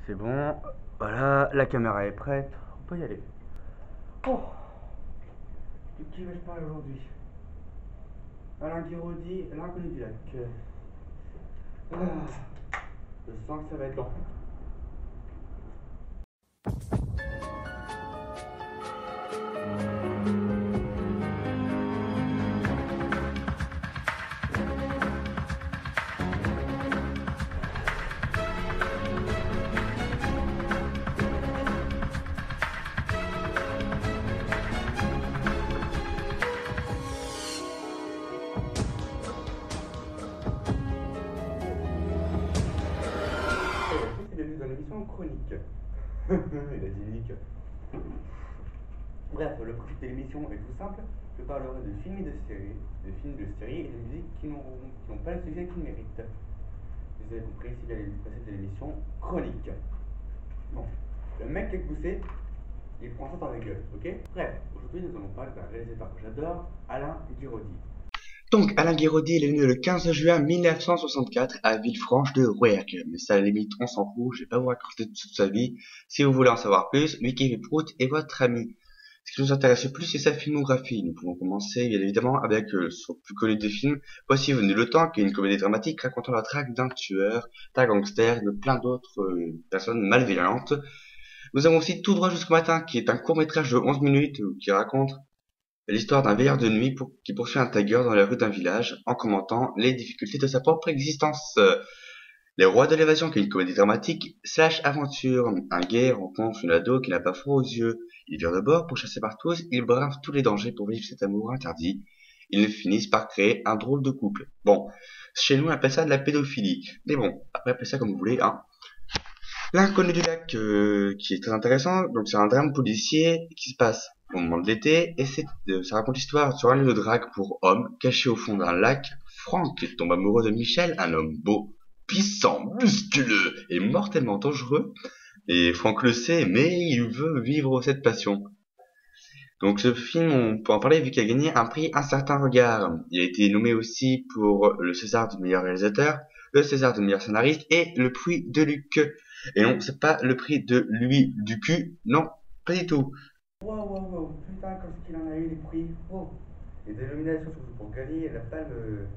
C'est bon, voilà, la caméra est prête, on peut y aller. Oh, de qui vais-je parler aujourd'hui? Alain Guiraudy, l'inconnu du lac. Je sens que ça va être long. C'est le but d'une émission chronique. Il a dit unique. Bref, le principe de l'émission est tout simple. Je parlerai de films et de séries, de films, de séries et de musiques qui n'ont pas le succès qu'ils méritent. Vous avez compris, c'est bien le principe de l'émission chronique. Bon, le mec qui est poussé, il prend ça dans la gueule, ok? Bref, aujourd'hui nous allons parler d'un réalisateur que j'adore, Alain Guiraudy. Donc, Alain Guiraudy, il est né le 15 juin 1964 à Villefranche de Rouergue. Mais ça, à la limite, on s'en fout, je vais pas vous raconter toute sa vie. Si vous voulez en savoir plus, Wikipédia est votre ami. Ce qui nous intéresse le plus, c'est sa filmographie. Nous pouvons commencer, bien évidemment, avec son plus connu des films, Voici venu le temps, qui est une comédie dramatique racontant la traque d'un tueur, d'un gangster et de plein d'autres personnes malveillantes. Nous avons aussi Tout droit jusqu'au matin, qui est un court-métrage de 11 minutes qui raconte l'histoire d'un veilleur de nuit qui poursuit un tagueur dans la rue d'un village en commentant les difficultés de sa propre existence. Les Rois de l'évasion, qui est une comédie dramatique slash aventure. Un gay rencontre une ado qui n'a pas froid aux yeux. Ils virent de bord pour chasser par tous, ils bravent tous les dangers pour vivre cet amour interdit. Ils finissent par créer un drôle de couple. Bon, chez nous on appelle ça de la pédophilie. Mais bon, après appelez ça comme vous voulez, hein. L'inconnu du lac, qui est très intéressant, donc c'est un drame policier qui se passe au moment de l'été, et ça raconte l'histoire sur un lieu de drague pour hommes, caché au fond d'un lac. Franck tombe amoureux de Michel, un homme beau, puissant, musculeux et mortellement dangereux, et Franck le sait, mais il veut vivre cette passion. Donc ce film, on peut en parler vu qu'il a gagné un prix Un certain regard. Il a été nommé aussi pour le César du meilleur réalisateur, le César du meilleur scénariste et le prix de Luc. Et non, c'est pas le prix de lui du cul, non, pas du tout. Wow, putain, comme ce qu'il en a eu les prix. Wow. Les dénominations surtout pour gagner la palme,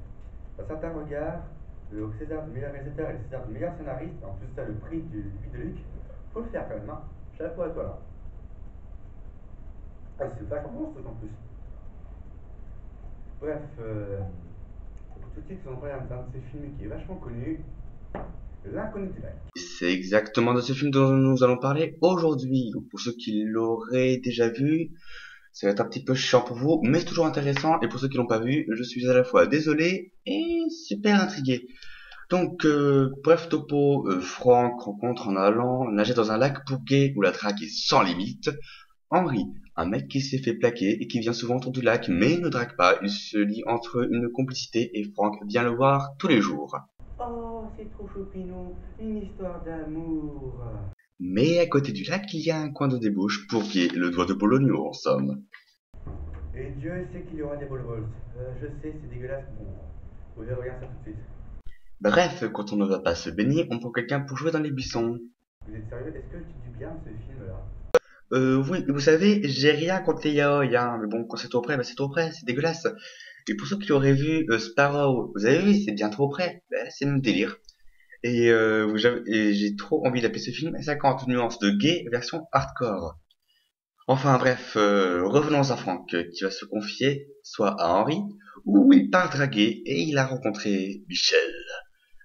un certain regard, le César du meilleur réalisateur et le César du meilleur scénariste, en plus ça le prix du Puy de Luc. Faut le faire quand même, hein. Chapeau à toi là. Ah, c'est vachement bon ce truc en plus. Bref, pour tout de suite, on va parler d'un de ces films qui est vachement connu, L'inconnu du lac. C'est exactement de ce film dont nous allons parler aujourd'hui. Donc, pour ceux qui l'auraient déjà vu, ça va être un petit peu chiant pour vous, mais c'est toujours intéressant. Et pour ceux qui l'ont pas vu, je suis à la fois désolé et super intrigué. Donc, bref topo, Franck rencontre en allant nager dans un lac bouquet où la drague est sans limite Henri, un mec qui s'est fait plaquer et qui vient souvent autour du lac mais ne drague pas. Il se lie entre eux une complicité et Franck vient le voir tous les jours. Oh, c'est trop choupinou, une histoire d'amour. Mais à côté du lac, il y a un coin de débouche pour qu'il y ait le doigt de Bologno en somme. Et Dieu sait qu'il y aura des bol-vols. Je sais, c'est dégueulasse. Bon, vous verrez rien ça tout de suite. Bref, quand on ne va pas se baigner, on prend quelqu'un pour jouer dans les buissons. Vous êtes sérieux? Est-ce que tu dis bien ce film-là? Oui, vous savez, j'ai rien contre les yaoi, hein, mais bon, quand c'est trop près, bah c'est trop près, c'est dégueulasse. Et pour ceux qui auraient vu Sparrow, vous avez vu, c'est bien trop près, bah, c'est le même délire. Et j'ai trop envie d'appeler ce film 50 nuances de gay version hardcore. Enfin bref, revenons à Franck, qui va se confier soit à Henri, où il part draguer, et il a rencontré Michel,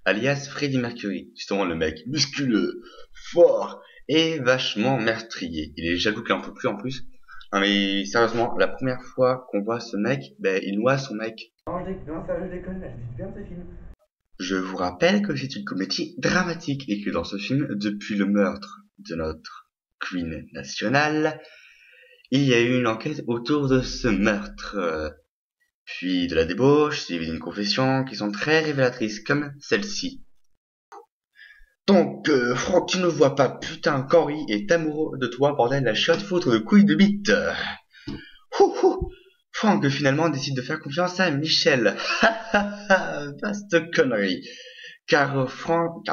alias Freddie Mercury, justement le mec musculeux, fort, et vachement meurtrier. Il est jaloux qu'il en peut plus en plus. Non mais sérieusement, la première fois qu'on voit ce mec, ben il noie son mec. Non, sérieux, je déconne, là, je dis bien ce film. Je vous rappelle que c'est une comédie dramatique et que dans ce film, depuis le meurtre de notre Queen nationale, il y a eu une enquête autour de ce meurtre, puis de la débauche, suivi d'une confession qui sont très révélatrices comme celle-ci. Donc, Franck, tu ne vois pas, putain, qu'Henri est amoureux de toi, bordel, la chiotte foutre de couilles de bite. Franck finalement décide de faire confiance à Michel. Vaste connerie. car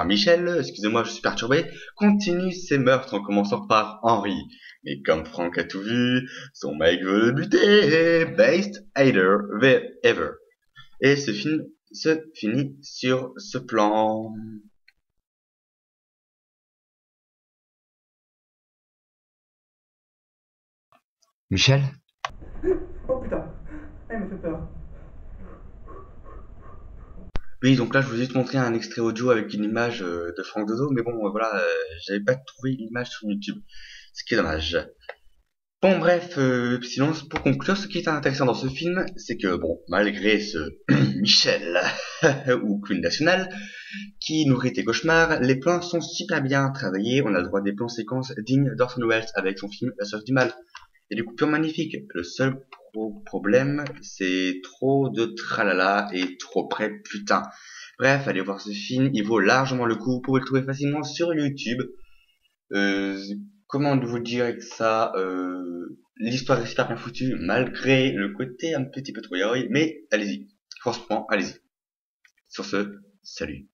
Michel, excusez-moi, je suis perturbé, continue ses meurtres en commençant par Henri. Mais comme Franck a tout vu, son mec veut le buter, Best Hater Ever. Et ce film se finit sur ce plan. Michel? Oh putain, ah, il me fait peur. Oui, donc là, je vous ai juste montré un extrait audio avec une image de Franck Dodo, mais bon, voilà, j'avais pas trouvé l'image sur YouTube, ce qui est dommage. Bon, bref, sinon, pour conclure, ce qui est intéressant dans ce film, c'est que, bon, malgré ce Michel, ou Queen National, qui nourrit tes cauchemars, les plans sont super bien travaillés, on a le droit à des plans séquences dignes d'Orson Welles avec son film La Source du Mal. Et des coupures magnifiques. Le seul problème, c'est trop de tralala et trop près putain. Bref, allez voir ce film, il vaut largement le coup, vous pouvez le trouver facilement sur YouTube. Euh, comment vous dire que ça, l'histoire est super bien foutue, malgré le côté un petit peu trop yaoi, mais allez-y. Franchement, allez-y. Sur ce, salut.